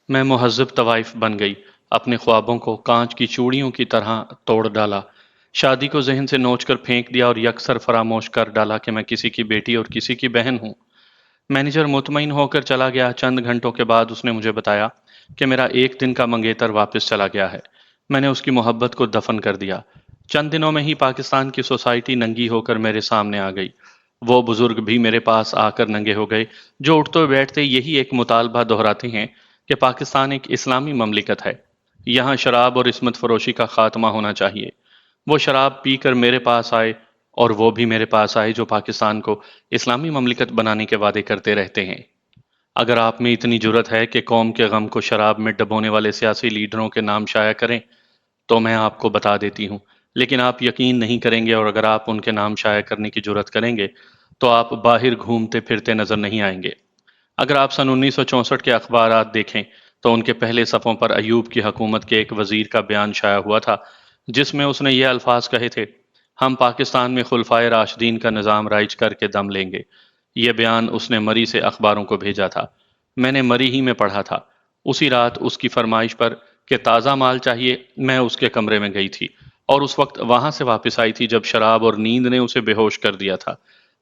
میں مہذب طوائف بن گئی، اپنے خوابوں کو کانچ کی چوڑیوں کی طرح توڑ ڈالا، شادی کو ذہن سے نوچ کر پھینک دیا اور یکسر فراموش کر ڈالا کہ میں کسی کی بیٹی اور کسی کی بہن ہوں۔ مینیجر مطمئن ہو کر چلا گیا۔ چند گھنٹوں کے بعد اس نے مجھے بتایا کہ میرا ایک دن کا منگیتر واپس چلا گیا ہے۔ میں نے اس کی محبت کو دفن کر دیا۔ چند دنوں میں ہی پاکستان کی سوسائٹی ننگی ہو کر میرے سامنے آ گئی۔ وہ بزرگ بھی میرے پاس آ کر ننگے ہو گئے، جو اٹھتے بیٹھتے یہی ایک مطالبہ دہراتے ہیں کہ پاکستان ایک اسلامی مملکت ہے، یہاں شراب اور عصمت فروشی کا خاتمہ ہونا چاہیے۔ وہ شراب پی کر میرے پاس آئے اور وہ بھی میرے پاس آئے جو پاکستان کو اسلامی مملکت بنانے کے وعدے کرتے رہتے ہیں۔ اگر آپ میں اتنی جرت ہے کہ قوم کے غم کو شراب میں ڈبونے والے سیاسی لیڈروں کے نام شائع کریں تو میں آپ کو بتا دیتی ہوں، لیکن آپ یقین نہیں کریں گے، اور اگر آپ ان کے نام شائع کرنے کی جرت کریں گے تو آپ باہر گھومتے پھرتے نظر نہیں آئیں گے۔ اگر آپ سن 1964 کے اخبارات دیکھیں تو ان کے پہلے صفوں پر ایوب کی حکومت کے ایک وزیر کا بیان شائع ہوا تھا، جس میں اس نے یہ الفاظ کہے تھے: ہم پاکستان میں خلفائے راشدین کا نظام رائج کر کے دم لیں گے۔ یہ بیان اس نے مری سے اخباروں کو بھیجا تھا۔ میں نے مری ہی میں پڑھا تھا۔ اسی رات اس کی فرمائش پر کہ تازہ مال چاہیے، میں اس کے کمرے میں گئی تھی اور اس وقت وہاں سے واپس آئی تھی جب شراب اور نیند نے اسے بے ہوش کر دیا تھا۔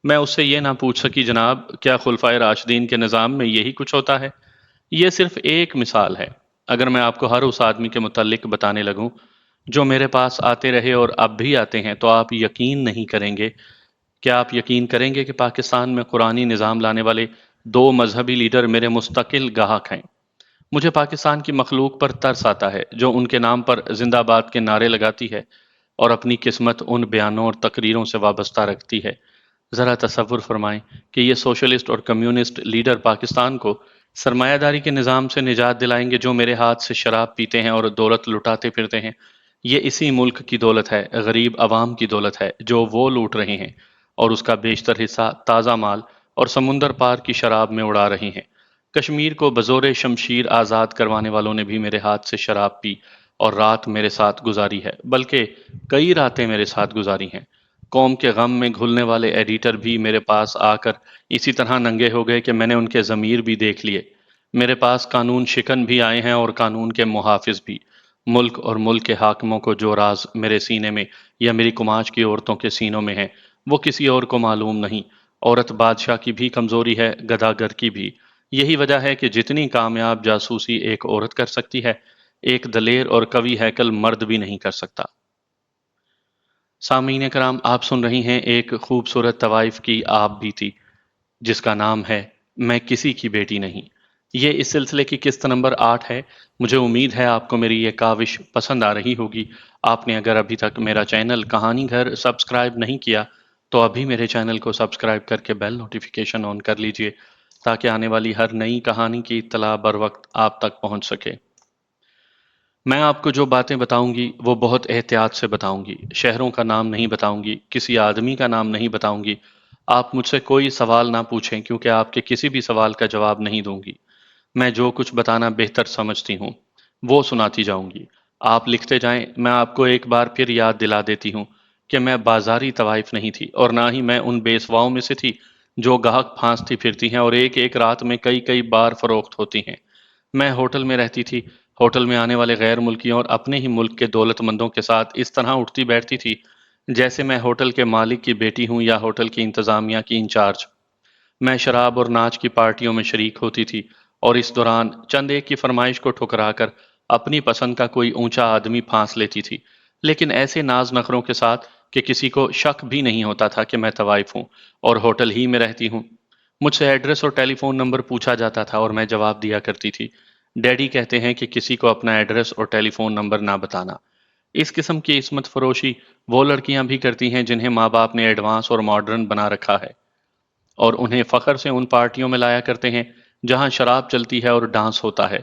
میں اس سے یہ نہ پوچھ سکی: جناب، کیا خلفائے راشدین کے نظام میں یہی کچھ ہوتا ہے؟ یہ صرف ایک مثال ہے۔ اگر میں آپ کو ہر اس آدمی کے متعلق بتانے لگوں جو میرے پاس آتے رہے اور اب بھی آتے ہیں تو آپ یقین نہیں کریں گے۔ کیا آپ یقین کریں گے کہ پاکستان میں قرآنی نظام لانے والے دو مذہبی لیڈر میرے مستقل گاہک ہیں؟ مجھے پاکستان کی مخلوق پر ترس آتا ہے جو ان کے نام پر زندہ باد کے نعرے لگاتی ہے اور اپنی قسمت ان بیانوں اور تقریروں سے وابستہ رکھتی ہے۔ ذرا تصور فرمائیں کہ یہ سوشلسٹ اور کمیونسٹ لیڈر پاکستان کو سرمایہ داری کے نظام سے نجات دلائیں گے جو میرے ہاتھ سے شراب پیتے ہیں اور دولت لٹاتے پھرتے ہیں۔ یہ اسی ملک کی دولت ہے، غریب عوام کی دولت ہے جو وہ لوٹ رہے ہیں، اور اس کا بیشتر حصہ تازہ مال اور سمندر پار کی شراب میں اڑا رہے ہیں۔ کشمیر کو بزور شمشیر آزاد کروانے والوں نے بھی میرے ہاتھ سے شراب پی اور رات میرے ساتھ گزاری ہے، بلکہ کئی راتیں میرے ساتھ گزاری ہیں۔ قوم کے غم میں گھلنے والے ایڈیٹر بھی میرے پاس آ کر اسی طرح ننگے ہو گئے کہ میں نے ان کے ضمیر بھی دیکھ لیے۔ میرے پاس قانون شکن بھی آئے ہیں اور قانون کے محافظ بھی۔ ملک اور ملک کے حاکموں کو جو راز میرے سینے میں یا میری کماج کی عورتوں کے سینوں میں ہیں وہ کسی اور کو معلوم نہیں۔ عورت بادشاہ کی بھی کمزوری ہے، گداگر کی بھی۔ یہی وجہ ہے کہ جتنی کامیاب جاسوسی ایک عورت کر سکتی ہے، ایک دلیر اور قوی ہیکل مرد بھی نہیں کر سکتا۔ سامعین کرام، آپ سن رہی ہیں ایک خوبصورت طوائف کی آپ بیتی جس کا نام ہے میں کسی کی بیٹی نہیں۔ یہ اس سلسلے کی قسط نمبر 8 ہے۔ مجھے امید ہے آپ کو میری یہ کاوش پسند آ رہی ہوگی۔ آپ نے اگر ابھی تک میرا چینل کہانی گھر سبسکرائب نہیں کیا تو ابھی میرے چینل کو سبسکرائب کر کے بیل نوٹیفیکیشن آن کر لیجئے تاکہ آنے والی ہر نئی کہانی کی اطلاع بر وقت آپ تک پہنچ سکے۔ میں آپ کو جو باتیں بتاؤں گی وہ بہت احتیاط سے بتاؤں گی۔ شہروں کا نام نہیں بتاؤں گی، کسی آدمی کا نام نہیں بتاؤں گی۔ آپ مجھ سے کوئی سوال نہ پوچھیں کیونکہ آپ کے کسی بھی سوال کا جواب نہیں دوں گی۔ میں جو کچھ بتانا بہتر سمجھتی ہوں وہ سناتی جاؤں گی۔ آپ لکھتے جائیں۔ میں آپ کو ایک بار پھر یاد دلا دیتی ہوں کہ میں بازاری طوائف نہیں تھی اور نہ ہی میں ان بیسواؤں میں سے تھی جو گاہک پھانستی پھرتی ہیں اور ایک ایک رات میں کئی کئی بار فروخت ہوتی ہیں۔ میں ہوٹل میں رہتی تھی۔ ہوٹل میں آنے والے غیر ملکیوں اور اپنے ہی ملک کے دولت مندوں کے ساتھ اس طرح اٹھتی بیٹھتی تھی جیسے میں ہوٹل کے مالک کی بیٹی ہوں یا ہوٹل کی انتظامیہ کی انچارج۔ میں شراب اور ناچ کی پارٹیوں میں شریک ہوتی تھی اور اس دوران چند ایک کی فرمائش کو ٹھکرا کر اپنی پسند کا کوئی اونچا آدمی پھانس لیتی تھی، لیکن ایسے ناز نخروں کے ساتھ کہ کسی کو شک بھی نہیں ہوتا تھا کہ میں طوائف ہوں اور ہوٹل ہی میں رہتی ہوں۔ مجھ سے ایڈریس اور ٹیلی فون نمبر پوچھا جاتا تھا اور میں جواب دیا کرتی تھی۔ ڈیڈی کہتے ہیں کہ کسی کو اپنا ایڈریس اور ٹیلی فون نمبر نہ بتانا۔ اس قسم کی عصمت فروشی وہ لڑکیاں بھی کرتی ہیں جنہیں ماں باپ نے ایڈوانس اور ماڈرن بنا رکھا ہے، اور انہیں فخر سے ان پارٹیوں میں لایا کرتے ہیں جہاں شراب چلتی ہے اور ڈانس ہوتا ہے۔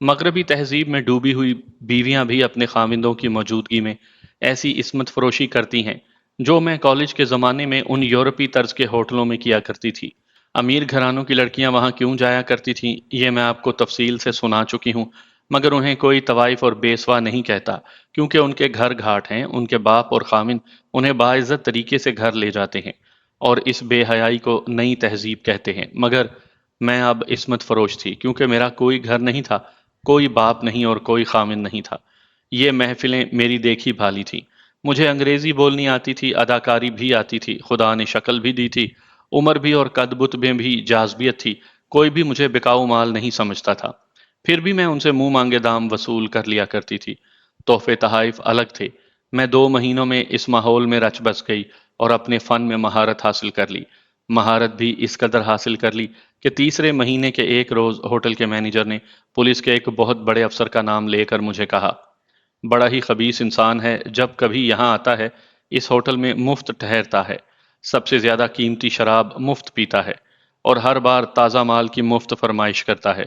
مغربی تہذیب میں ڈوبی ہوئی بیویاں بھی اپنے خاوندوں کی موجودگی میں ایسی عصمت فروشی کرتی ہیں جو میں کالج کے زمانے میں ان یورپی طرز کے ہوٹلوں میں کیا کرتی تھی۔ امیر گھرانوں کی لڑکیاں وہاں کیوں جایا کرتی تھیں یہ میں آپ کو تفصیل سے سنا چکی ہوں، مگر انہیں کوئی طوائف اور بیسوا نہیں کہتا کیونکہ ان کے گھر گھاٹ ہیں۔ ان کے باپ اور خاوند انہیں باعزت طریقے سے گھر لے جاتے ہیں اور اس بے حیائی کو نئی تہذیب کہتے ہیں۔ مگر میں اب عصمت فروش تھی کیونکہ میرا کوئی گھر نہیں تھا، کوئی باپ نہیں اور کوئی خامن نہیں تھا۔ یہ محفلیں میری دیکھی بھالی تھیں۔ مجھے انگریزی بولنی آتی تھی، اداکاری بھی آتی تھی، خدا نے شکل بھی دی تھی، عمر بھی اور قد بت میں بھی جاذبیت تھی، کوئی بھی مجھے بکاؤ مال نہیں سمجھتا تھا۔ پھر بھی میں ان سے منہ مانگے دام وصول کر لیا کرتی تھی۔ تحفے تحائف الگ تھے۔ میں 2 مہینوں میں اس ماحول میں رچ بس گئی اور اپنے فن میں مہارت حاصل کر لی۔ مہارت بھی اس قدر حاصل کر لی کہ تیسرے مہینے کے ایک روز ہوٹل کے مینیجر نے پولیس کے ایک بہت بڑے افسر کا نام لے کر مجھے کہا، بڑا ہی خبیث انسان ہے، جب کبھی یہاں آتا ہے اس ہوٹل میں مفت ٹھہرتا ہے، سب سے زیادہ قیمتی شراب مفت پیتا ہے اور ہر بار تازہ مال کی مفت فرمائش کرتا ہے۔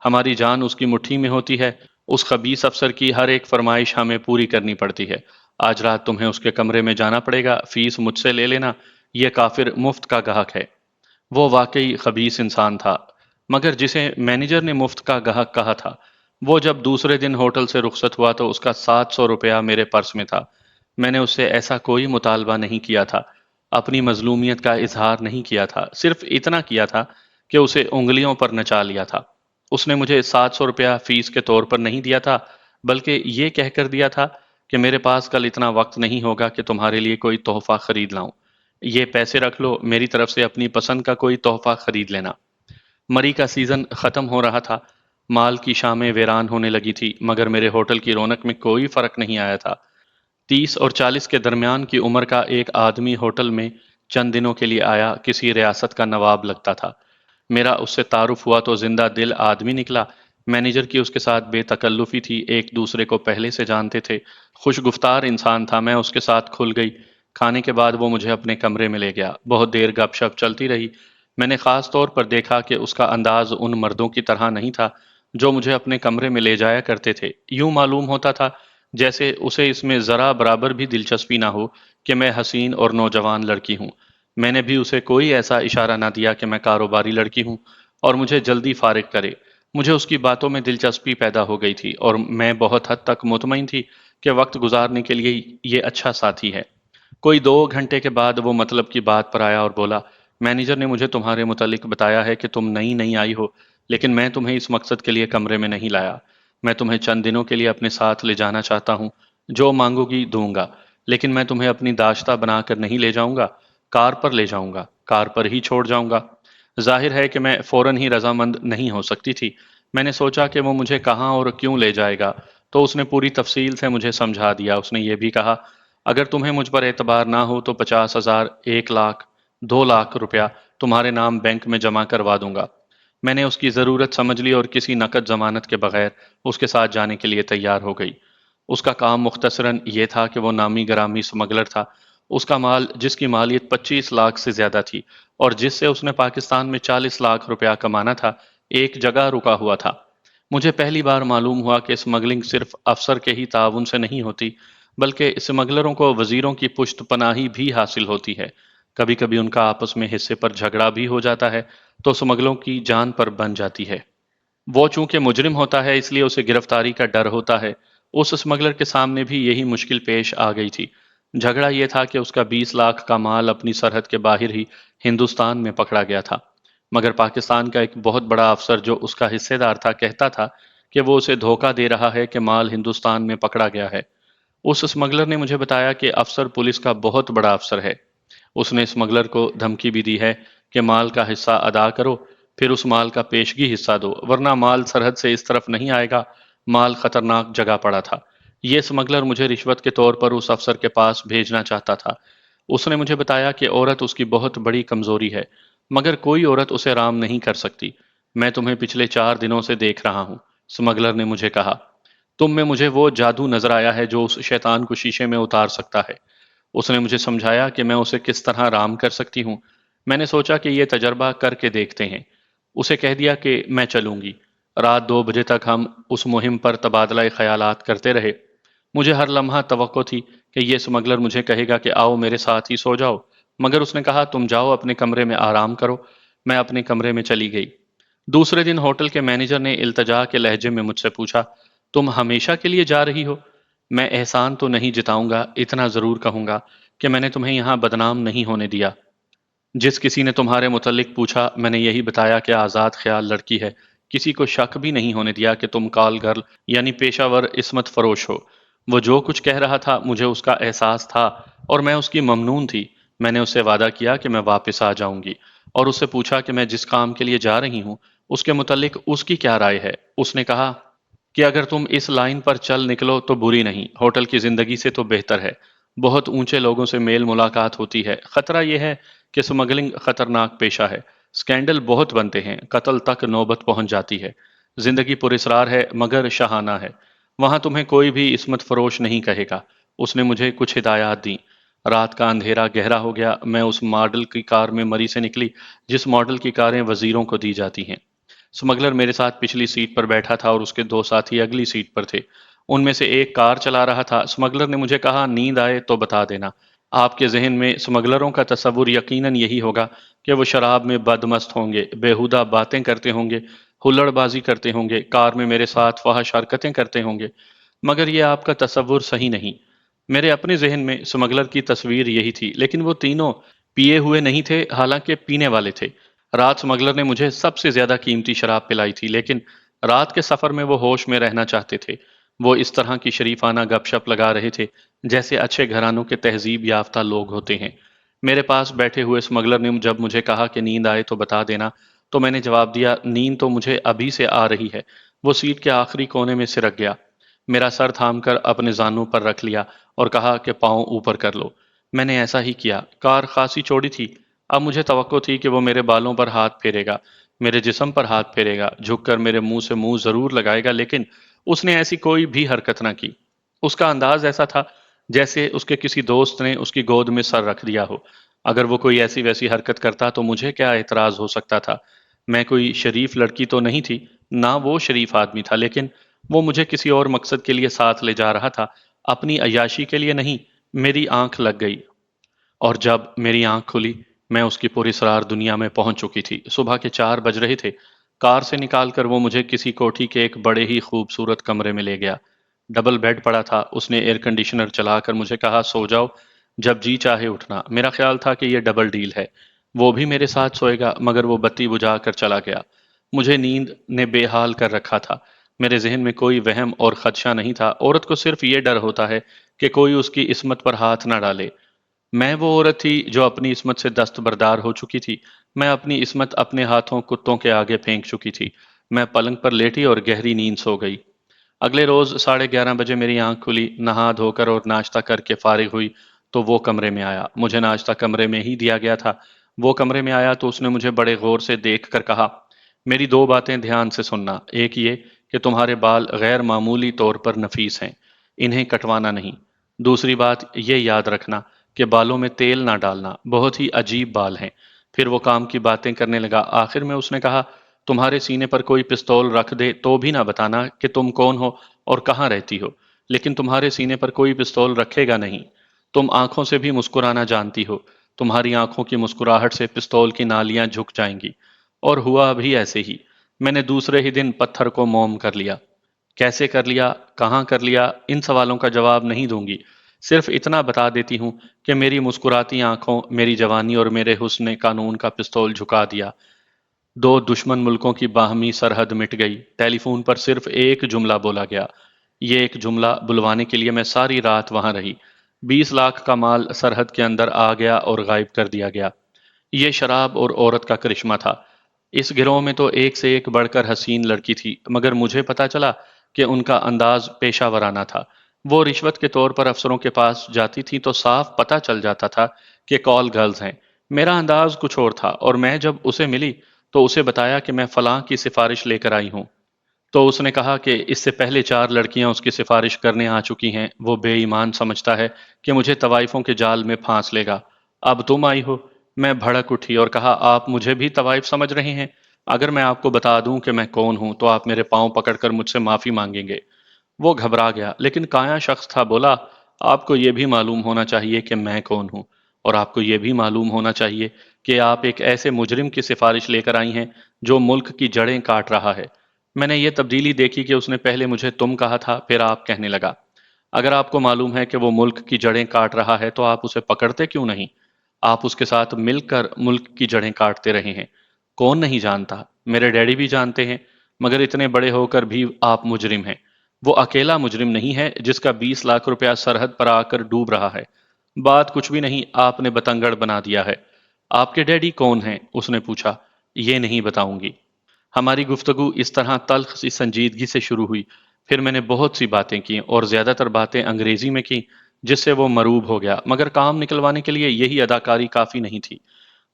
ہماری جان اس کی مٹھی میں ہوتی ہے، اس خبیث افسر کی ہر ایک فرمائش ہمیں پوری کرنی پڑتی ہے۔ آج رات تمہیں اس کے کمرے میں جانا پڑے گا، فیس مجھ سے لے لینا، یہ کافر مفت کا گاہک ہے۔ وہ واقعی خبیث انسان تھا، مگر جسے مینیجر نے مفت کا گاہک کہا تھا، وہ جب دوسرے دن ہوٹل سے رخصت ہوا تو اس کا 700 روپیہ میرے پرس میں تھا۔ میں نے اس سے ایسا کوئی مطالبہ نہیں کیا تھا، اپنی مظلومیت کا اظہار نہیں کیا تھا، صرف اتنا کیا تھا کہ اسے انگلیوں پر نچا لیا تھا۔ اس نے مجھے 700 روپیہ فیس کے طور پر نہیں دیا تھا، بلکہ یہ کہہ کر دیا تھا کہ میرے پاس کل اتنا وقت نہیں ہوگا کہ تمہارے لیے کوئی تحفہ خرید لاؤں۔ یہ پیسے رکھ لو، میری طرف سے اپنی پسند کا کوئی تحفہ خرید لینا۔ مری کا سیزن ختم ہو رہا تھا، مال کی شامیں ویران ہونے لگی تھی، مگر میرے ہوٹل کی رونق میں کوئی فرق نہیں آیا تھا۔ 30 اور 40 کے درمیان کی عمر کا ایک آدمی ہوٹل میں چند دنوں کے لیے آیا، کسی ریاست کا نواب لگتا تھا۔ میرا اس سے تعارف ہوا تو زندہ دل آدمی نکلا۔ مینیجر کی اس کے ساتھ بے تکلفی تھی، ایک دوسرے کو پہلے سے جانتے تھے، خوش گفتار انسان تھا۔ میں اس کے ساتھ کھل گئی۔ کھانے کے بعد وہ مجھے اپنے کمرے میں لے گیا، بہت دیر گپ شپ چلتی رہی۔ میں نے خاص طور پر دیکھا کہ اس کا انداز ان مردوں کی طرح نہیں تھا جو مجھے اپنے کمرے میں لے جایا کرتے تھے۔ یوں معلوم ہوتا تھا جیسے اسے اس میں ذرا برابر بھی دلچسپی نہ ہو کہ میں حسین اور نوجوان لڑکی ہوں۔ میں نے بھی اسے کوئی ایسا اشارہ نہ دیا کہ میں کاروباری لڑکی ہوں اور مجھے جلدی فارغ کرے۔ مجھے اس کی باتوں میں دلچسپی پیدا ہو گئی تھی اور میں بہت حد تک مطمئن تھی کہ وقت گزارنے کے لیے یہ اچھا ساتھی ہے۔ کوئی 2 گھنٹے کے بعد وہ مطلب کی بات پر آیا اور بولا، مینیجر نے مجھے تمہارے متعلق بتایا ہے کہ تم نئی نئی آئی ہو، لیکن میں تمہیں اس مقصد کے لیے کمرے میں نہیں لایا۔ میں تمہیں چند دنوں کے لیے اپنے ساتھ لے جانا چاہتا ہوں، جو مانگو گی دوں گا، لیکن میں تمہیں اپنی داشتہ بنا کر نہیں لے جاؤں گا، کار پر لے جاؤں گا، کار پر ہی چھوڑ جاؤں گا۔ ظاہر ہے کہ میں فوراً ہی رضامند نہیں ہو سکتی تھی۔ میں نے سوچا کہ وہ مجھے کہاں اور کیوں لے جائے گا، تو اس نے پوری تفصیل سے مجھے سمجھا دیا۔ اس نے یہ بھی کہا، اگر تمہیں مجھ پر اعتبار نہ ہو تو 50,000، 1 لاکھ، 2 لاکھ روپیہ تمہارے نام بینک میں جمع کروا دوں گا۔ میں نے اس کی ضرورت سمجھ لی اور کسی نقد ضمانت کے بغیر اس کے ساتھ جانے کے لیے تیار ہو گئی۔ اس کا کام مختصراً یہ تھا کہ وہ نامی گرامی سمگلر تھا۔ اس کا مال، جس کی مالیت 25 لاکھ سے زیادہ تھی اور جس سے اس نے پاکستان میں 40 لاکھ روپیہ کمانا تھا، ایک جگہ رکا ہوا تھا۔ مجھے پہلی بار معلوم ہوا کہ اسمگلنگ صرف افسر کے ہی تعاون سے نہیں ہوتی، بلکہ اسمگلروں کو وزیروں کی پشت پناہی بھی حاصل ہوتی ہے۔ کبھی کبھی ان کا آپس میں حصے پر جھگڑا بھی ہو جاتا ہے تو اسمگلروں کی جان پر بن جاتی ہے۔ وہ چونکہ مجرم ہوتا ہے اس لیے اسے گرفتاری کا ڈر ہوتا ہے۔ اس اسمگلر کے سامنے بھی یہی مشکل پیش آ گئی تھی۔ جھگڑا یہ تھا کہ اس کا 20 لاکھ کا مال اپنی سرحد کے باہر ہی ہندوستان میں پکڑا گیا تھا، مگر پاکستان کا ایک بہت بڑا افسر جو اس کا حصے دار تھا کہتا تھا کہ وہ اسے دھوکہ دے رہا ہے کہ مال ہندوستان میں پکڑا گیا ہے۔ اس اسمگلر نے مجھے بتایا کہ افسر پولیس کا بہت بڑا افسر ہے۔ اس نے اسمگلر کو دھمکی بھی دی ہے کہ مال کا حصہ ادا کرو، پھر اس مال کا پیشگی حصہ دو، ورنہ مال سرحد سے اس طرف نہیں آئے گا۔ مال خطرناک جگہ پڑا تھا۔ یہ اسمگلر مجھے رشوت کے طور پر اس افسر کے پاس بھیجنا چاہتا تھا۔ اس نے مجھے بتایا کہ عورت اس کی بہت بڑی کمزوری ہے، مگر کوئی عورت اسے رام نہیں کر سکتی۔ میں تمہیں پچھلے 4 دنوں سے دیکھ رہا ہوں، اسمگلر نے مجھے کہا۔ تم میں مجھے وہ جادو نظر آیا ہے جو اس شیطان کو شیشے میں اتار سکتا ہے۔ اس نے مجھے سمجھایا کہ میں اسے کس طرح رام کر سکتی ہوں۔ میں نے سوچا کہ یہ تجربہ کر کے دیکھتے ہیں۔ اسے کہہ دیا کہ میں چلوں گی۔ رات 2 بجے تک ہم اس مہم پر تبادلہ خیالات کرتے رہے۔ مجھے ہر لمحہ توقع تھی کہ یہ اسمگلر مجھے کہے گا کہ آؤ میرے ساتھ ہی سو جاؤ، مگر اس نے کہا تم جاؤ اپنے کمرے میں آرام کرو۔ میں اپنے کمرے میں چلی گئی۔ دوسرے دن ہوٹل کے مینیجر نے التجا کے لہجے میں مجھ سے پوچھا، تم ہمیشہ کے لیے جا رہی ہو؟ میں احسان تو نہیں جتاؤں گا، اتنا ضرور کہوں گا کہ میں نے تمہیں یہاں بدنام نہیں ہونے دیا۔ جس کسی نے تمہارے متعلق پوچھا میں نے یہی بتایا کہ آزاد خیال لڑکی ہے، کسی کو شک بھی نہیں ہونے دیا کہ تم کال گرل یعنی پیشہ ور عصمت فروش ہو۔ وہ جو کچھ کہہ رہا تھا مجھے اس کا احساس تھا اور میں اس کی ممنون تھی۔ میں نے اس سے وعدہ کیا کہ میں واپس آ جاؤں گی اور اس سے پوچھا کہ میں جس کام کے لیے جا رہی ہوں اس کے متعلق اس کی کیا رائے ہے۔ اس نے کہا کہ اگر تم اس لائن پر چل نکلو تو بری نہیں، ہوٹل کی زندگی سے تو بہتر ہے۔ بہت اونچے لوگوں سے میل ملاقات ہوتی ہے، خطرہ یہ ہے کہ سمگلنگ خطرناک پیشہ ہے، سکینڈل بہت بنتے ہیں، قتل تک نوبت پہنچ جاتی ہے۔ زندگی پراسرار ہے مگر شہانہ ہے، وہاں تمہیں کوئی بھی عصمت فروش نہیں کہے گا۔ اس نے مجھے کچھ ہدایات دیں۔ رات کا اندھیرا گہرا ہو گیا، میں اس ماڈل کی کار میں مری سے نکلی جس ماڈل کی کاریں وزیروں کو دی جاتی ہیں۔ سمگلر میرے ساتھ پچھلی سیٹ پر بیٹھا تھا اور اس کے دو ساتھی اگلی سیٹ پر تھے۔ ان میں سے ایک کار چلا رہا تھا۔ سمگلر نے مجھے کہا نیند آئے تو بتا دینا۔ آپ کے ذہن میں سمگلروں کا تصور یقیناً یہی ہوگا کہ وہ شراب میں بدمست ہوں گے، بیہودہ باتیں کرتے ہوں گے، ہلڑ بازی کرتے ہوں گے، کار میں میرے ساتھ فحش حرکتیں کرتے ہوں گے، مگر یہ آپ کا تصور صحیح نہیں۔ میرے اپنے ذہن میں سمگلر کی تصویر یہی تھی، لیکن وہ تینوں پیے ہوئے نہیں تھے، حالانکہ پینے والے تھے۔ رات سمگلر نے مجھے سب سے زیادہ قیمتی شراب پلائی تھی، لیکن رات کے سفر میں وہ ہوش میں رہنا چاہتے تھے۔ وہ اس طرح کی شریفانہ گپ شپ لگا رہے تھے جیسے اچھے گھرانوں کے تہذیب یافتہ لوگ ہوتے ہیں۔ میرے پاس بیٹھے ہوئے سمگلر نے جب مجھے کہا کہ نیند آئے تو بتا دینا، تو میں نے جواب دیا نیند تو مجھے ابھی سے آ رہی ہے۔ وہ سیٹ کے آخری کونے میں سرک گیا، میرا سر تھام کر اپنے زانوں پر رکھ لیا اور کہا کہ پاؤں اوپر کر لو۔ میں نے ایسا ہی کیا۔ کار خاصی چوڑی تھی، اب مجھے توقع تھی کہ وہ میرے بالوں پر ہاتھ پھیرے گا، میرے جسم پر ہاتھ پھیرے گا، جھک کر میرے منہ سے منہ ضرور لگائے گا، لیکن اس نے ایسی کوئی بھی حرکت نہ کی۔ اس کا انداز ایسا تھا جیسے اس کے کسی دوست نے اس کی گود میں سر رکھ دیا ہو۔ اگر وہ کوئی ایسی ویسی حرکت کرتا تو مجھے کیا اعتراض ہو سکتا تھا؟ میں کوئی شریف لڑکی تو نہیں تھی، نہ وہ شریف آدمی تھا، لیکن وہ مجھے کسی اور مقصد کے لیے ساتھ لے جا رہا تھا، اپنی عیاشی کے لیے نہیں۔ میری آنکھ لگ گئی اور جب میری آنکھ کھلی میں اس کی پوری سرار دنیا میں پہنچ چکی تھی۔ صبح کے 4 بج رہے تھے۔ کار سے نکال کر وہ مجھے کسی کوٹھی کے ایک بڑے ہی خوبصورت کمرے میں لے گیا۔ ڈبل بیڈ پڑا تھا، اس نے ایئر کنڈیشنر چلا کر مجھے کہا سو جاؤ، جب جی چاہے اٹھنا۔ میرا خیال تھا کہ یہ ڈبل ڈیل ہے، وہ بھی میرے ساتھ سوئے گا، مگر وہ بتی بجھا کر چلا گیا۔ مجھے نیند نے بے حال کر رکھا تھا۔ میرے ذہن میں کوئی وہم اور خدشہ نہیں تھا۔ عورت کو صرف یہ ڈر ہوتا ہے کہ کوئی اس کی عصمت پر ہاتھ نہ ڈالے۔ میں وہ عورت تھی جو اپنی عصمت سے دستبردار ہو چکی تھی۔ میں اپنی عصمت اپنے ہاتھوں کتوں کے آگے پھینک چکی تھی۔ میں پلنگ پر لیٹی اور گہری نیند سو گئی۔ اگلے روز 11:30 بجے میری آنکھ کھلی، نہا دھو کر اور ناشتہ کر کے فارغ ہوئی تو وہ کمرے میں آیا۔ مجھے ناشتہ کمرے میں ہی دیا گیا تھا۔ وہ کمرے میں آیا تو اس نے مجھے بڑے غور سے دیکھ کر کہا میری 2 باتیں دھیان سے سننا۔ ایک یہ کہ تمہارے بال غیر معمولی طور پر نفیس ہیں، انہیں کٹوانا نہیں۔ دوسری بات یہ یاد رکھنا کہ بالوں میں تیل نہ ڈالنا، بہت ہی عجیب بال ہیں۔ پھر وہ کام کی باتیں کرنے لگا۔ آخر میں اس نے کہا تمہارے سینے پر کوئی پستول رکھ دے تو بھی نہ بتانا کہ تم کون ہو اور کہاں رہتی ہو، لیکن تمہارے سینے پر کوئی پستول رکھے گا نہیں۔ تم آنکھوں سے بھی مسکرانا جانتی ہو، تمہاری آنکھوں کی مسکراہٹ سے پستول کی نالیاں جھک جائیں گی۔ اور ہوا بھی ایسے ہی۔ میں نے دوسرے ہی دن پتھر کو موم کر لیا۔ کیسے کر لیا، کہاں کر لیا، ان سوالوں کا جواب نہیں دوں گی، صرف اتنا بتا دیتی ہوں کہ میری مسکراتی آنکھوں، میری جوانی اور میرے حسن نے قانون کا پستول جھکا دیا۔ 2 دشمن ملکوں کی باہمی سرحد مٹ گئی۔ ٹیلی فون پر صرف ایک جملہ بولا گیا۔ یہ ایک جملہ بلوانے کے لیے میں ساری رات وہاں رہی۔ 20 لاکھ کا مال سرحد کے اندر آ گیا اور غائب کر دیا گیا۔ یہ شراب اور عورت کا کرشمہ تھا۔ اس گروہ میں تو ایک سے ایک بڑھ کر حسین لڑکی تھی، مگر مجھے پتا چلا کہ ان کا انداز پیشہ ورانہ تھا۔ وہ رشوت کے طور پر افسروں کے پاس جاتی تھی تو صاف پتا چل جاتا تھا کہ کال گرلز ہیں۔ میرا انداز کچھ اور تھا، اور میں جب اسے ملی تو اسے بتایا کہ میں فلاں کی سفارش لے کر آئی ہوں، تو اس نے کہا کہ اس سے پہلے 4 لڑکیاں اس کی سفارش کرنے آ چکی ہیں۔ وہ بے ایمان سمجھتا ہے کہ مجھے طوائفوں کے جال میں پھانس لے گا۔ اب تم آئی ہو۔ میں بھڑک اٹھی اور کہا آپ مجھے بھی طوائف سمجھ رہے ہیں؟ اگر میں آپ کو بتا دوں کہ میں کون ہوں تو آپ میرے پاؤں پکڑ کر مجھ سے معافی مانگیں گے۔ وہ گھبرا گیا، لیکن کایا شخص تھا، بولا آپ کو یہ بھی معلوم ہونا چاہیے کہ میں کون ہوں، اور آپ کو یہ بھی معلوم ہونا چاہیے کہ آپ ایک ایسے مجرم کی سفارش لے کر آئی ہیں جو ملک کی جڑیں کاٹ رہا ہے۔ میں نے یہ تبدیلی دیکھی کہ اس نے پہلے مجھے تم کہا تھا، پھر آپ کہنے لگا۔ اگر آپ کو معلوم ہے کہ وہ ملک کی جڑیں کاٹ رہا ہے تو آپ اسے پکڑتے کیوں نہیں؟ آپ اس کے ساتھ مل کر ملک کی جڑیں کاٹتے رہے ہیں۔ کون نہیں جانتا؟ میرے ڈیڈی بھی جانتے ہیں۔ مگر اتنے بڑے ہو کر بھی آپ مجرم ہیں۔ وہ اکیلا مجرم نہیں ہے جس کا 20 لاکھ روپیہ سرحد پر آ کر ڈوب رہا ہے۔ بات کچھ بھی نہیں، آپ نے بتنگڑ بنا دیا ہے۔ آپ کے ڈیڈی کون ہیں؟ اس نے پوچھا۔ یہ نہیں بتاؤں گی۔ ہماری گفتگو اس طرح تلخ سی سنجیدگی سے شروع ہوئی۔ پھر میں نے بہت سی باتیں کی اور زیادہ تر باتیں انگریزی میں کی، جس سے وہ مروب ہو گیا، مگر کام نکلوانے کے لیے یہی اداکاری کافی نہیں تھی۔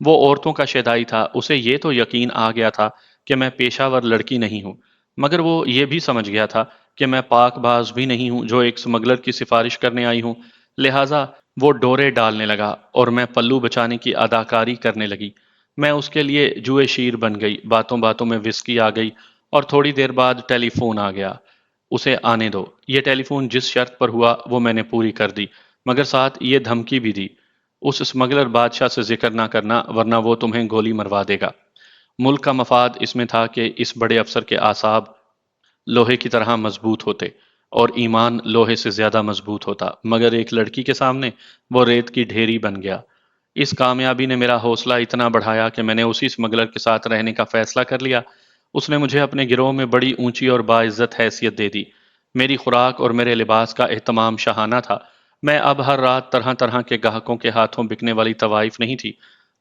وہ عورتوں کا شیدائی تھا، اسے یہ تو یقین آ گیا تھا کہ میں پیشہ ور لڑکی نہیں ہوں، مگر وہ یہ بھی سمجھ گیا تھا کہ میں پاک باز بھی نہیں ہوں جو ایک سمگلر کی سفارش کرنے آئی ہوں۔ لہٰذا وہ ڈورے ڈالنے لگا اور میں پلو بچانے کی اداکاری کرنے لگی۔ میں اس کے لیے جوئے شیر بن گئی، باتوں باتوں میں وسکی آ گئی اور تھوڑی دیر بعد ٹیلی فون آ گیا۔ اسے آنے دو۔ یہ ٹیلی فون جس شرط پر ہوا وہ میں نے پوری کر دی، مگر ساتھ یہ دھمکی بھی دی، اس اسمگلر بادشاہ سے ذکر نہ کرنا ورنہ وہ تمہیں گولی مروا دے گا۔ ملک کا مفاد اس میں تھا کہ اس بڑے افسر کے اعصاب لوہے کی طرح مضبوط ہوتے اور ایمان لوہے سے زیادہ مضبوط ہوتا، مگر ایک لڑکی کے سامنے وہ ریت کی ڈھیری بن گیا۔ اس کامیابی نے میرا حوصلہ اتنا بڑھایا کہ میں نے اسی اسمگلر کے ساتھ رہنے کا فیصلہ کر لیا۔ اس نے مجھے اپنے گروہ میں بڑی اونچی اور باعزت حیثیت دے دی۔ میری خوراک اور میرے لباس کا اہتمام شاہانہ تھا۔ میں اب ہر رات طرح طرح کے گاہکوں کے ہاتھوں بکنے والی طوائف نہیں تھی،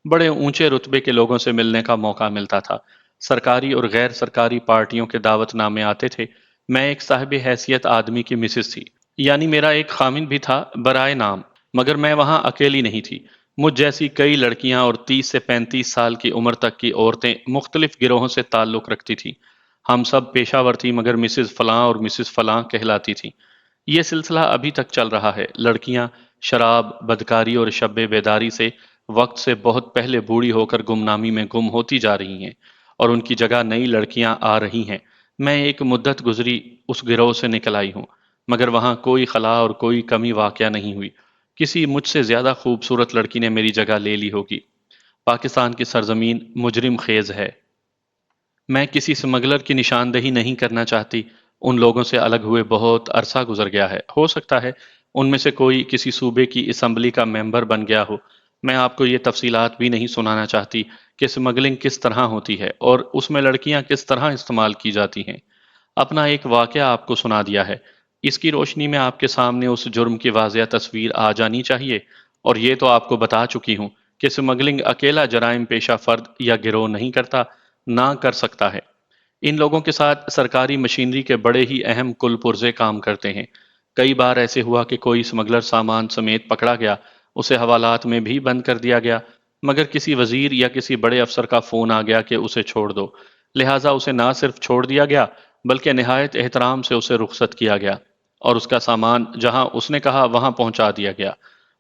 بڑے اونچے رتبے کے لوگوں سے ملنے کا موقع ملتا تھا۔ سرکاری اور غیر سرکاری پارٹیوں کے دعوت نامے آتے تھے۔ میں ایک صاحب حیثیت آدمی کی مسز تھی، یعنی میرا ایک خامن بھی تھا برائے نام، مگر میں وہاں اکیلی نہیں تھی۔ مجھ جیسی کئی لڑکیاں اور 30 سے 35 سال کی عمر تک کی عورتیں مختلف گروہوں سے تعلق رکھتی تھیں۔ ہم سب پیشہ ور تھی، مگر مسز فلاں اور مسز فلاں کہلاتی تھیں۔ یہ سلسلہ ابھی تک چل رہا ہے۔ لڑکیاں شراب، بدکاری اور شب بیداری سے وقت سے بہت پہلے بوڑھی ہو کر گمنامی میں گم ہوتی جا رہی ہیں اور ان کی جگہ نئی لڑکیاں آ رہی ہیں۔ میں ایک مدت گزری اس گروہ سے نکل آئی ہوں، مگر وہاں کوئی خلا اور کوئی کمی واقع نہیں ہوئی۔ کسی مجھ سے زیادہ خوبصورت لڑکی نے میری جگہ لے لی ہوگی۔ پاکستان کی سرزمین مجرم خیز ہے۔ میں کسی سمگلر کی نشاندہی نہیں کرنا چاہتی۔ ان لوگوں سے الگ ہوئے بہت عرصہ گزر گیا ہے۔ ہو سکتا ہے ان میں سے کوئی کسی صوبے کی اسمبلی کا ممبر بن گیا ہو۔ میں آپ کو یہ تفصیلات بھی نہیں سنانا چاہتی کہ سمگلنگ کس طرح ہوتی ہے اور اس میں لڑکیاں کس طرح استعمال کی جاتی ہیں۔ اپنا ایک واقعہ آپ کو سنا دیا ہے۔ اس کی روشنی میں آپ کے سامنے اس جرم کی واضح تصویر آ جانی چاہیے، اور یہ تو آپ کو بتا چکی ہوں کہ سمگلنگ اکیلا جرائم پیشہ فرد یا گروہ نہیں کرتا، نہ کر سکتا ہے۔ ان لوگوں کے ساتھ سرکاری مشینری کے بڑے ہی اہم کل پرزے کام کرتے ہیں۔ کئی بار ایسے ہوا کہ کوئی سمگلر سامان سمیت پکڑا گیا، اسے حوالات میں بھی بند کر دیا گیا، مگر کسی وزیر یا کسی بڑے افسر کا فون آ گیا کہ اسے چھوڑ دو، لہٰذا اسے نہ صرف چھوڑ دیا گیا بلکہ نہایت احترام سے اسے رخصت کیا گیا اور اس کا سامان جہاں اس نے کہا وہاں پہنچا دیا گیا۔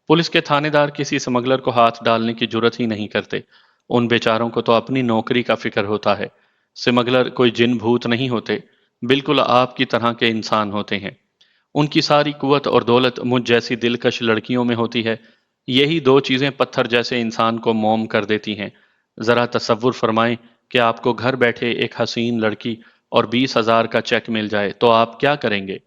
پولیس کے تھانے دار کسی سمگلر کو ہاتھ ڈالنے کی جرت ہی نہیں کرتے۔ ان بیچاروں کو تو اپنی نوکری کا فکر ہوتا ہے۔ سمگلر کوئی جن بھوت نہیں ہوتے، بالکل آپ کی طرح کے انسان ہوتے ہیں۔ ان کی ساری قوت اور دولت مجھ جیسی دلکش لڑکیوں میں ہوتی ہے۔ یہی دو چیزیں پتھر جیسے انسان کو موم کر دیتی ہیں۔ ذرا تصور فرمائیں کہ آپ کو گھر بیٹھے ایک حسین لڑکی اور 20,000 کا چیک مل جائے تو آپ کیا کریں گے؟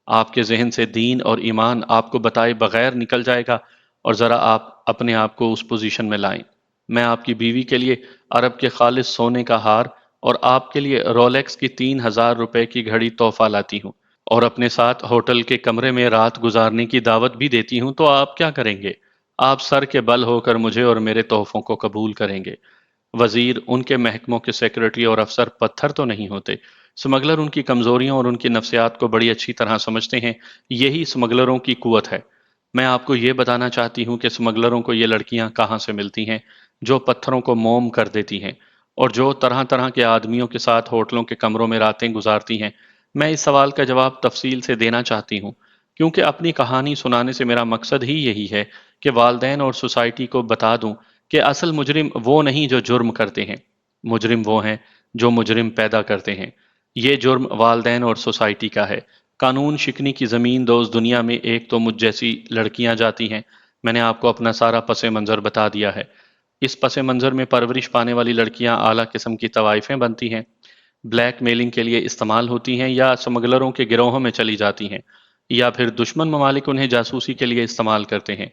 آپ کے ذہن سے دین اور ایمان آپ کو بتائے بغیر نکل جائے گا، اور ذرا آپ اپنے آپ کو اس پوزیشن میں لائیں۔ میں آپ کی بیوی کے لیے عرب کے خالص سونے کا ہار اور آپ کے لیے رولیکس کی 3,000 روپے کی گھڑی تحفہ لاتی ہوں، اور اپنے ساتھ ہوٹل کے کمرے میں رات گزارنے کی دعوت بھی دیتی ہوں، تو آپ کیا کریں گے؟ آپ سر کے بل ہو کر مجھے اور میرے تحفوں کو قبول کریں گے۔ وزیر، ان کے محکموں کے سیکرٹری اور افسر پتھر تو نہیں ہوتے۔ سمگلر ان کی کمزوریوں اور ان کی نفسیات کو بڑی اچھی طرح سمجھتے ہیں۔ یہی سمگلروں کی قوت ہے۔ میں آپ کو یہ بتانا چاہتی ہوں کہ سمگلروں کو یہ لڑکیاں کہاں سے ملتی ہیں جو پتھروں کو موم کر دیتی ہیں اور جو طرح طرح کے آدمیوں کے ساتھ ہوٹلوں کے کمروں میں راتیں گزارتی ہیں۔ میں اس سوال کا جواب تفصیل سے دینا چاہتی ہوں، کیونکہ اپنی کہانی سنانے سے میرا مقصد ہی یہی ہے کہ والدین اور سوسائٹی کو بتا دوں کہ اصل مجرم وہ نہیں جو جرم کرتے ہیں، مجرم وہ ہیں جو مجرم پیدا کرتے ہیں۔ یہ جرم والدین اور سوسائٹی کا ہے۔ قانون شکنی کی زمین دوز دنیا میں ایک تو مجھ جیسی لڑکیاں جاتی ہیں۔ میں نے آپ کو اپنا سارا پس منظر بتا دیا ہے۔ اس پس منظر میں پرورش پانے والی لڑکیاں اعلیٰ قسم کی طوائفیں بنتی ہیں، بلیک میلنگ کے لیے استعمال ہوتی ہیں یا سمگلروں کے گروہوں میں چلی جاتی ہیں، یا پھر دشمن ممالک انہیں جاسوسی کے لیے استعمال کرتے ہیں۔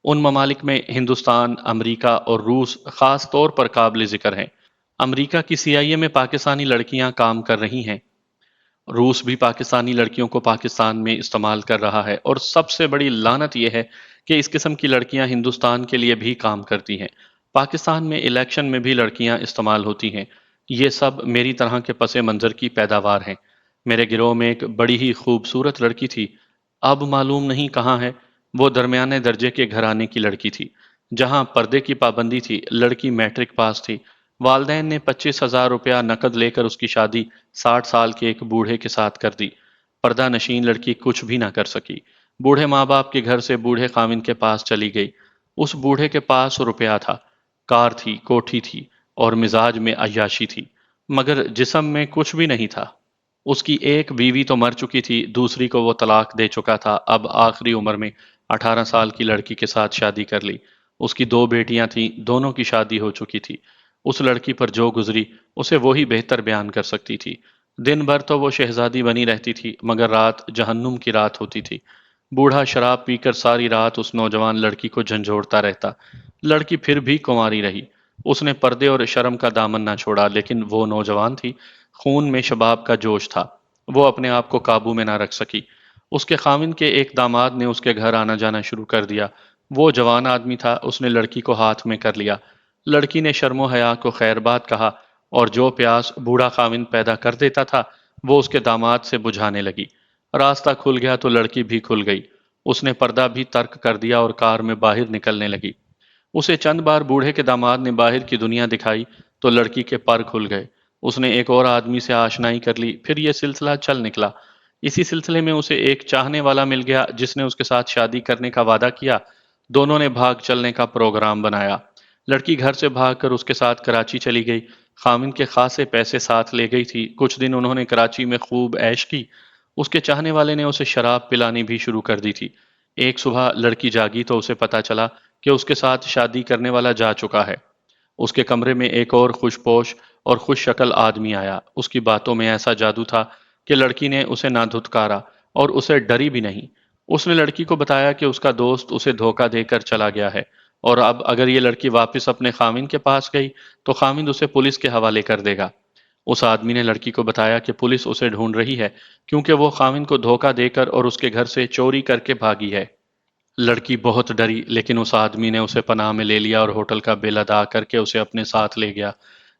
ان ممالک میں ہندوستان، امریکہ اور روس خاص طور پر قابل ذکر ہیں۔ امریکہ کی CIA میں پاکستانی لڑکیاں کام کر رہی ہیں، روس بھی پاکستانی لڑکیوں کو پاکستان میں استعمال کر رہا ہے، اور سب سے بڑی لعنت یہ ہے کہ اس قسم کی لڑکیاں ہندوستان کے لیے بھی کام کرتی ہیں۔ پاکستان میں الیکشن میں بھی لڑکیاں استعمال ہوتی ہیں۔ یہ سب میری طرح کے پس منظر کی پیداوار ہیں۔ میرے گروہ میں ایک بڑی ہی خوبصورت لڑکی تھی، اب معلوم نہیں کہاں ہے۔ وہ درمیانے درجے کے گھرانے کی لڑکی تھی، جہاں پردے کی پابندی تھی۔ لڑکی میٹرک پاس تھی۔ والدین نے 25,000 روپیہ نقد لے کر اس کی شادی 60 سال کے ایک بوڑھے کے ساتھ کر دی۔ پردہ نشین لڑکی کچھ بھی نہ کر سکی۔ بوڑھے ماں باپ کے گھر سے بوڑھے خاوند کے پاس چلی گئی۔ اس بوڑھے کے پاس روپیہ تھا، کار تھی، کوٹھی تھی، اور مزاج میں عیاشی تھی، مگر جسم میں کچھ بھی نہیں تھا۔ اس کی ایک بیوی تو مر چکی تھی، دوسری کو وہ طلاق دے چکا تھا۔ اب آخری عمر میں 18 سال کی لڑکی کے ساتھ شادی کر لی۔ اس کی 2 بیٹیاں تھیں، دونوں کی شادی ہو چکی تھی۔ اس لڑکی پر جو گزری اسے وہی بہتر بیان کر سکتی تھی۔ دن بھر تو وہ شہزادی بنی رہتی تھی، مگر رات جہنم کی رات ہوتی تھی۔ بوڑھا شراب پی کر ساری رات اس نوجوان لڑکی کو جھنجھوڑتا رہتا۔ لڑکی پھر بھی کنواری رہی۔ اس نے پردے اور شرم کا دامن نہ چھوڑا، لیکن وہ نوجوان تھی، خون میں شباب کا جوش تھا۔ وہ اپنے آپ کو قابو میں نہ رکھ سکی۔ اس کے خاوند کے ایک داماد نے اس کے گھر آنا جانا شروع کر دیا۔ وہ جوان آدمی تھا، اس نے لڑکی کو ہاتھ میں کر لیا۔ لڑکی نے شرم و حیا کو خیر بات کہا، اور جو پیاس بوڑھا خاوند پیدا کر دیتا تھا وہ اس کے داماد سے بجھانے لگی۔ راستہ کھل گیا تو لڑکی بھی کھل گئی۔ اس نے پردہ بھی ترک کر دیا اور کار میں باہر نکلنے لگی۔ اسے چند بار بوڑھے کے داماد نے باہر کی دنیا دکھائی تو لڑکی کے پر کھل گئے۔ اس نے ایک اور آدمی سے آشنائی کر لی، پھر یہ سلسلہ چل نکلا۔ اسی سلسلے میں اسے ایک چاہنے والا مل گیا جس نے اس کے ساتھ شادی کرنے کا وعدہ کیا۔ دونوں نے بھاگ چلنے کا پروگرام بنایا۔ لڑکی گھر سے بھاگ کر اس کے ساتھ کراچی چلی گئی۔ خاوند کے خاصے پیسے ساتھ لے گئی تھی۔ کچھ دن انہوں نے کراچی میں خوب عیش کی۔ اس کے چاہنے والے نے اسے شراب پلانی بھی شروع کر دی تھی۔ ایک صبح لڑکی جاگی تو اسے پتا چلا کہ اس کے ساتھ شادی کرنے والا جا چکا ہے۔ اس کے کمرے میں ایک اور خوش پوش اور خوش شکل آدمی آیا۔ اس کی باتوں میں ایسا جادو تھا کہ لڑکی نے اسے نہ دھتکارا اور اسے ڈری بھی نہیں۔ اس نے لڑکی کو بتایا کہ اس کا دوست اسے دھوکہ دے کر چلا گیا ہے، اور اب اگر یہ لڑکی واپس اپنے خاوند کے پاس گئی تو خاوند اسے پولیس کے حوالے کر دے گا۔ اس آدمی نے لڑکی کو بتایا کہ پولیس اسے ڈھونڈ رہی ہے، کیونکہ وہ خاوند کو دھوکہ دے کر اور اس کے گھر سے چوری کر کے بھاگی ہے۔ لڑکی بہت ڈری، لیکن اس آدمی نے اسے پناہ میں لے لیا اور ہوٹل کا بل ادا کر کے اسے اپنے ساتھ لے گیا۔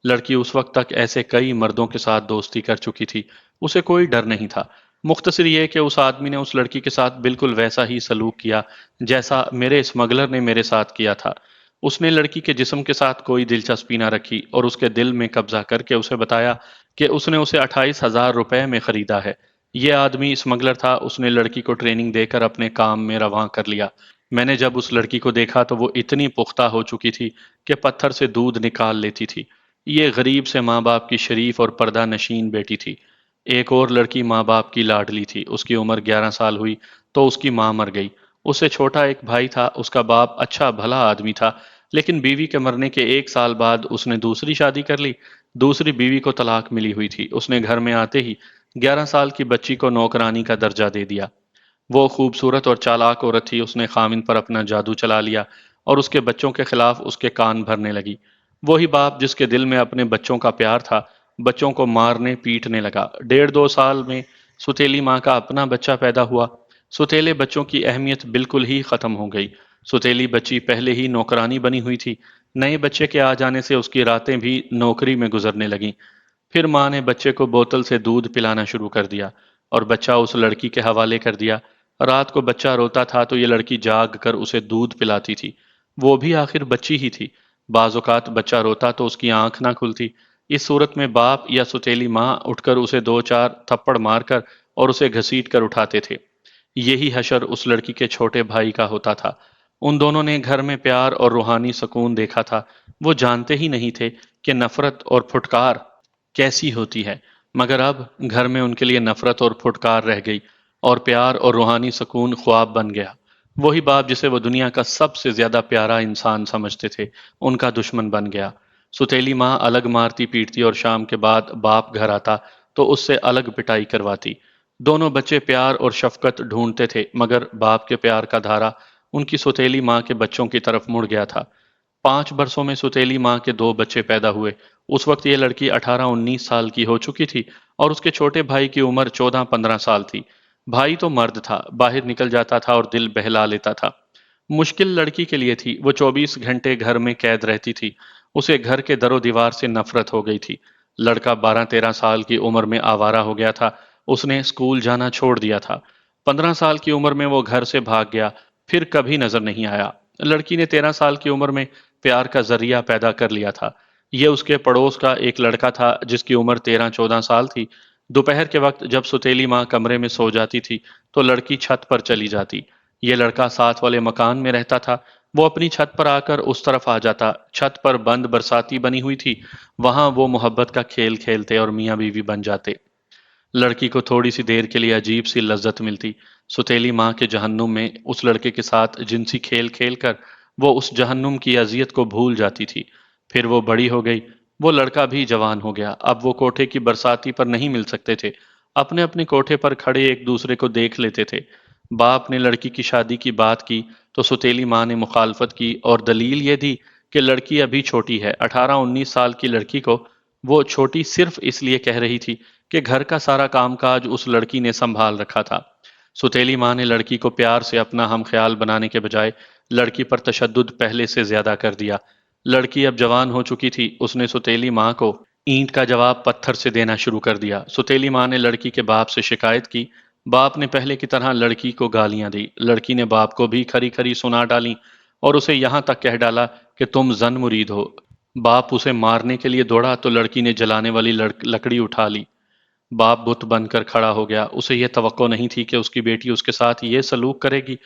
لڑکی اس وقت تک ایسے کئی مردوں کے ساتھ دوستی کر چکی تھی، اسے کوئی ڈر نہیں تھا۔ مختصر یہ کہ اس آدمی نے اس لڑکی کے ساتھ بالکل ویسا ہی سلوک کیا جیسا میرے اسمگلر نے میرے ساتھ کیا تھا۔ اس نے لڑکی کے جسم کے ساتھ کوئی دلچسپی نہ رکھی اور اس کے دل میں قبضہ کر کے اسے بتایا کہ اس نے اسے 28,000 روپے میں خریدا ہے۔ یہ آدمی اسمگلر تھا۔ اس نے لڑکی کو ٹریننگ دے کر اپنے کام میں رواں کر لیا۔ میں نے جب اس لڑکی کو دیکھا تو وہ اتنی پختہ ہو چکی تھی کہ پتھر سے دودھ نکال لیتی تھی۔ یہ غریب سے ماں باپ کی شریف اور پردہ نشین بیٹی تھی۔ ایک اور لڑکی ماں باپ کی لاڈلی تھی۔ اس کی عمر 11 سال ہوئی تو اس کی ماں مر گئی۔ اس سے چھوٹا ایک بھائی تھا۔ اس کا باپ اچھا بھلا آدمی تھا، لیکن بیوی کے مرنے کے 1 سال بعد اس نے دوسری شادی کر لی۔ دوسری بیوی کو طلاق ملی ہوئی تھی۔ اس نے گھر میں آتے ہی 11 سال کی بچی کو نوکرانی کا درجہ دے دیا۔ وہ خوبصورت اور چالاک عورت تھی۔ اس نے خاوند پر اپنا جادو چلا لیا اور اس کے بچوں کے خلاف اس کے کان بھرنے لگی۔ وہی باپ جس کے دل میں اپنے بچوں کا پیار تھا، بچوں کو مارنے پیٹنے لگا۔ 1.5 2 سال میں ستیلی ماں کا اپنا بچہ پیدا ہوا۔ ستیلے بچوں کی اہمیت بالکل ہی ختم ہو گئی۔ ستیلی بچی پہلے ہی نوکرانی بنی ہوئی تھی۔ نئے بچے کے آ جانے سے اس کی راتیں بھی نوکری میں گزرنے لگیں۔ پھر ماں نے بچے کو بوتل سے دودھ پلانا شروع کر دیا اور بچہ اس لڑکی کے حوالے کر دیا۔ رات کو بچہ روتا تھا تو یہ لڑکی جاگ کر اسے دودھ پلاتی تھی۔ وہ بھی آخر بچی ہی تھی۔ بعض اوقات بچہ روتا تو اس کی آنکھ نہ کھلتی۔ اس صورت میں باپ یا ستیلی ماں اٹھ کر اسے 2 4 تھپڑ مار کر اور اسے گھسیٹ کر اٹھاتے تھے۔ یہی حشر اس لڑکی کے چھوٹے بھائی کا ہوتا تھا۔ ان دونوں نے گھر میں پیار اور روحانی سکون دیکھا تھا۔ وہ جانتے ہی نہیں تھے کہ نفرت اور پھٹکار کیسی ہوتی ہے، مگر اب گھر میں ان کے لیے نفرت اور پھٹکار رہ گئی اور پیار اور روحانی سکون خواب بن گیا۔ وہی باپ جسے وہ دنیا کا سب سے زیادہ پیارا انسان سمجھتے تھے، ان کا دشمن بن گیا۔ ستیلی ماں الگ مارتی پیٹتی اور شام کے بعد باپ گھر آتا تو اس سے الگ پٹائی کرواتی۔ دونوں بچے پیار اور شفقت ڈھونڈتے تھے، مگر باپ کے پیار کا دھارا ان کی ستیلی ماں کے بچوں کی طرف مڑ گیا تھا۔ 5 برسوں میں ستیلی ماں کے 2 بچے پیدا ہوئے۔ اس وقت یہ لڑکی 18-19 سال کی ہو چکی تھی اور اس کے چھوٹے بھائی کی عمر 14-15 سال تھی۔ بھائی تو مرد تھا، باہر نکل جاتا تھا اور دل بہلا لیتا تھا۔ مشکل لڑکی کے لیے تھی، وہ 24 گھنٹے گھر میں قید رہتی تھی۔ اسے گھر کے در و دیوار سے نفرت ہو گئی تھی۔ لڑکا 12-13 سال کی عمر میں آوارہ ہو گیا تھا، اس نے اسکول جانا چھوڑ دیا تھا۔ 15 سال کی عمر میں وہ گھر سے بھاگ گیا، پھر کبھی نظر نہیں آیا۔ لڑکی نے 13 سال کی عمر میں پیار کا ذریعہ پیدا کر لیا تھا۔ یہ اس کے پڑوس کا ایک لڑکا تھا جس کی عمر 13-14 سال تھی۔ دوپہر کے وقت جب ستیلی ماں کمرے میں سو جاتی تھی تو لڑکی چھت پر چلی جاتی۔ یہ لڑکا ساتھ والے مکان میں رہتا تھا، وہ اپنی چھت پر آ کر اس طرف آ جاتا۔ چھت پر بند برساتی بنی ہوئی تھی، وہاں وہ محبت کا کھیل کھیلتے اور میاں بیوی بن جاتے۔ لڑکی کو تھوڑی سی دیر کے لیے عجیب سی لذت ملتی۔ ستیلی ماں کے جہنم میں اس لڑکے کے ساتھ جنسی کھیل کھیل کر وہ اس جہنم کی اذیت کو بھول جاتی تھی۔ پھر وہ بڑی ہو گئی، وہ لڑکا بھی جوان ہو گیا۔ اب وہ کوٹھے کی برساتی پر نہیں مل سکتے تھے، اپنے اپنے کوٹھے پر کھڑے ایک دوسرے کو دیکھ لیتے تھے۔ باپ نے لڑکی کی شادی کی بات کی تو ستیلی ماں نے مخالفت کی اور دلیل یہ دی کہ لڑکی ابھی چھوٹی ہے۔ 18-19 سال کی لڑکی کو وہ چھوٹی صرف اس لیے کہہ رہی تھی کہ گھر کا سارا کام کاج اس لڑکی نے سنبھال رکھا تھا۔ ستیلی ماں نے لڑکی کو پیار سے اپنا ہم خیال بنانے کے بجائے لڑکی پر تشدد پہلے سے زیادہ کر دیا۔ لڑکی اب جوان ہو چکی تھی، اس نے ستیلی ماں کو اینٹ کا جواب پتھر سے دینا شروع کر دیا۔ ستیلی ماں نے لڑکی کے باپ سے شکایت کی۔ باپ نے پہلے کی طرح لڑکی کو گالیاں دی۔ لڑکی نے باپ کو بھی کھری کھری سنا ڈالی اور اسے یہاں تک کہہ ڈالا کہ تم زن مرید ہو۔ باپ اسے مارنے کے لیے دوڑا تو لڑکی نے جلانے والی لکڑی اٹھا لی۔ باپ بت بن کر کھڑا ہو گیا۔ اسے یہ توقع نہیں تھی کہ اس کی بیٹی اس کے ساتھ یہ سلوک کرے گی۔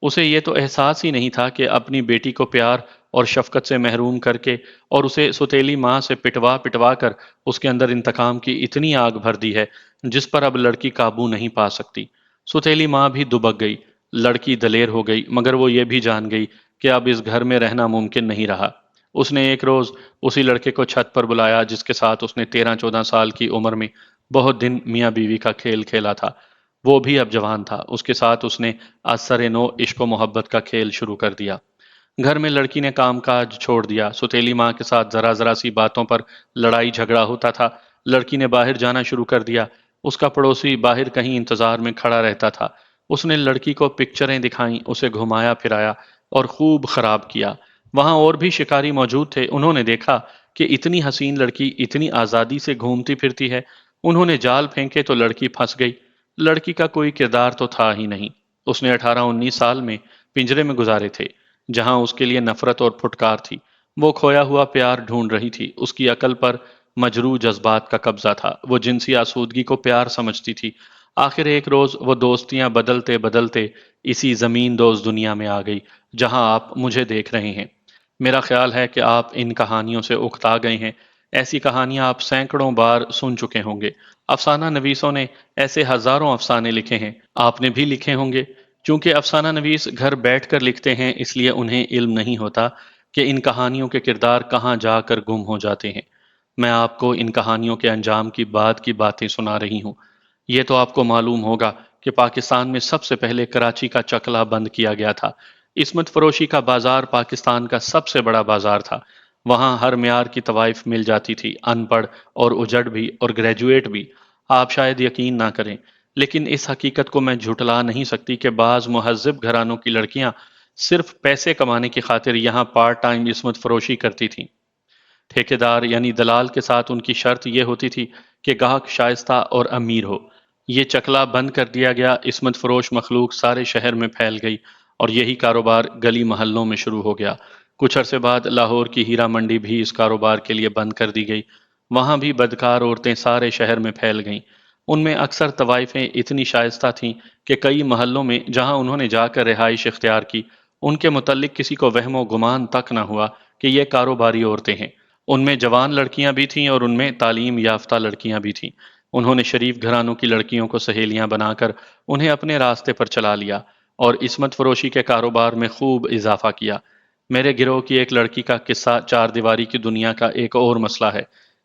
اسے یہ تو احساس ہی نہیں تھا کہ اپنی بیٹی کو پیار اور شفقت سے محروم کر کے اور اسے ستیلی ماں سے پٹوا پٹوا کر اس کے اندر انتقام کی اتنی آگ بھر دی ہے جس پر اب لڑکی قابو نہیں پا سکتی۔ ستیلی ماں بھی دبک گئی۔ لڑکی دلیر ہو گئی، مگر وہ یہ بھی جان گئی کہ اب اس گھر میں رہنا ممکن نہیں رہا۔ اس نے ایک روز اسی لڑکے کو چھت پر بلایا جس کے ساتھ اس نے 13-14 سال کی عمر میں بہت دن میاں بیوی کا کھیل کھیلا تھا۔ وہ بھی اب جوان تھا۔ اس کے ساتھ اس نے از سر نو عشق و محبت کا کھیل شروع کر دیا۔ گھر میں لڑکی نے کام کاج چھوڑ دیا۔ ستیلی ماں کے ساتھ ذرا ذرا سی باتوں پر لڑائی جھگڑا ہوتا تھا۔ لڑکی نے باہر جانا شروع کر دیا۔ اس کا پڑوسی باہر کہیں انتظار میں کھڑا رہتا تھا۔ اس نے لڑکی کو پکچریں دکھائیں، اسے گھمایا پھرایا اور خوب خراب کیا۔ وہاں اور بھی شکاری موجود تھے، انہوں نے دیکھا کہ اتنی حسین لڑکی اتنی آزادی سے گھومتی پھرتی ہے۔ انہوں نے جال پھینکے تو لڑکی پھنس گئی۔ لڑکی کا کوئی کردار تو تھا ہی نہیں۔ اس نے 18-19 سال میں پنجرے میں گزارے تھے جہاں اس کے لیے نفرت اور پھٹکار تھی۔ وہ کھویا ہوا پیار ڈھونڈ رہی تھی۔ اس کی عقل پر مجروح جذبات کا قبضہ تھا۔ وہ جنسی آسودگی کو پیار سمجھتی تھی۔ آخر ایک روز وہ دوستیاں بدلتے بدلتے اسی زمین دوز دنیا میں آ گئی جہاں آپ مجھے دیکھ رہے ہیں۔ میرا خیال ہے کہ آپ ان کہانیوں سے اکتا گئے ہیں۔ ایسی کہانیاں آپ سینکڑوں بار سن چکے ہوں گے۔ افسانہ نویسوں نے ایسے ہزاروں افسانے لکھے ہیں، آپ نے بھی لکھے ہوں گے۔ چونکہ افسانہ نویس گھر بیٹھ کر لکھتے ہیں اس لیے انہیں علم نہیں ہوتا کہ ان کہانیوں کے کردار کہاں جا کر گم ہو جاتے ہیں۔ میں آپ کو ان کہانیوں کے انجام کی باتیں سنا رہی ہوں۔ یہ تو آپ کو معلوم ہوگا کہ پاکستان میں سب سے پہلے کراچی کا چکلا بند کیا گیا تھا۔ عصمت فروشی کا بازار پاکستان کا سب سے بڑا بازار تھا۔ وہاں ہر معیار کی طوائف مل جاتی تھی، ان پڑھ اور اجڑ بھی اور گریجویٹ بھی۔ آپ شاید یقین نہ کریں، لیکن اس حقیقت کو میں جھٹلا نہیں سکتی کہ بعض مہذب گھرانوں کی لڑکیاں صرف پیسے کمانے کی خاطر یہاں پارٹ ٹائم عصمت فروشی کرتی تھیں۔ ٹھیکیدار یعنی دلال کے ساتھ ان کی شرط یہ ہوتی تھی کہ گاہک شائستہ اور امیر ہو۔ یہ چکلا بند کر دیا گیا، عصمت فروش مخلوق سارے شہر میں پھیل گئی اور یہی کاروبار گلی محلوں میں شروع ہو گیا۔ کچھ عرصے بعد لاہور کی ہیرا منڈی بھی اس کاروبار کے لیے بند کر دی گئی۔ وہاں بھی بدکار عورتیں سارے شہر میں پھیل گئیں۔ ان میں اکثر طوائفیں اتنی شائستہ تھیں کہ کئی محلوں میں جہاں انہوں نے جا کر رہائش اختیار کی، ان کے متعلق کسی کو وہم و گمان تک نہ ہوا کہ یہ کاروباری عورتیں ہیں۔ ان میں جوان لڑکیاں بھی تھیں اور ان میں تعلیم یافتہ لڑکیاں بھی تھیں۔ انہوں نے شریف گھرانوں کی لڑکیوں کو سہیلیاں بنا کر انہیں اپنے راستے پر چلا لیا اور عصمت فروشی کے کاروبار میں خوب اضافہ کیا۔ میرے گروہ کی ایک لڑکی کا قصہ چار دیواری کی دنیا کا ایک اور مسئلہ ہے۔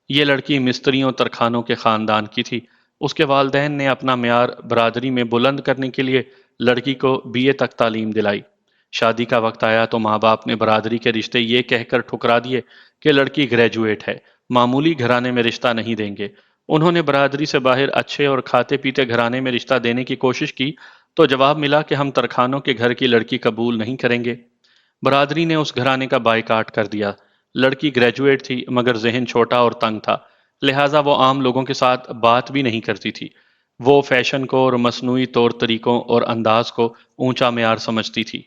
یہ لڑکی مستریوں ترکھانوں کے خاندان کی تھی۔ اس کے والدین نے اپنا معیار برادری میں بلند کرنے کے لیے لڑکی کو BA تک تعلیم دلائی۔ شادی کا وقت آیا تو ماں باپ نے برادری کے رشتے یہ کہہ کر ٹھکرا دیے کہ لڑکی گریجویٹ ہے، معمولی گھرانے میں رشتہ نہیں دیں گے۔ انہوں نے برادری سے باہر اچھے اور کھاتے پیتے گھرانے میں رشتہ دینے کی کوشش کی تو جواب ملا کہ ہم ترکھانوں کے گھر کی لڑکی قبول نہیں کریں گے۔ برادری نے اس گھرانے کا بائیکاٹ کر دیا۔ لڑکی گریجویٹ تھی مگر ذہن چھوٹا اور تنگ تھا، لہٰذا وہ عام لوگوں کے ساتھ بات بھی نہیں کرتی تھی۔ وہ فیشن کو اور مصنوعی طور طریقوں اور انداز کو اونچا معیار سمجھتی تھی۔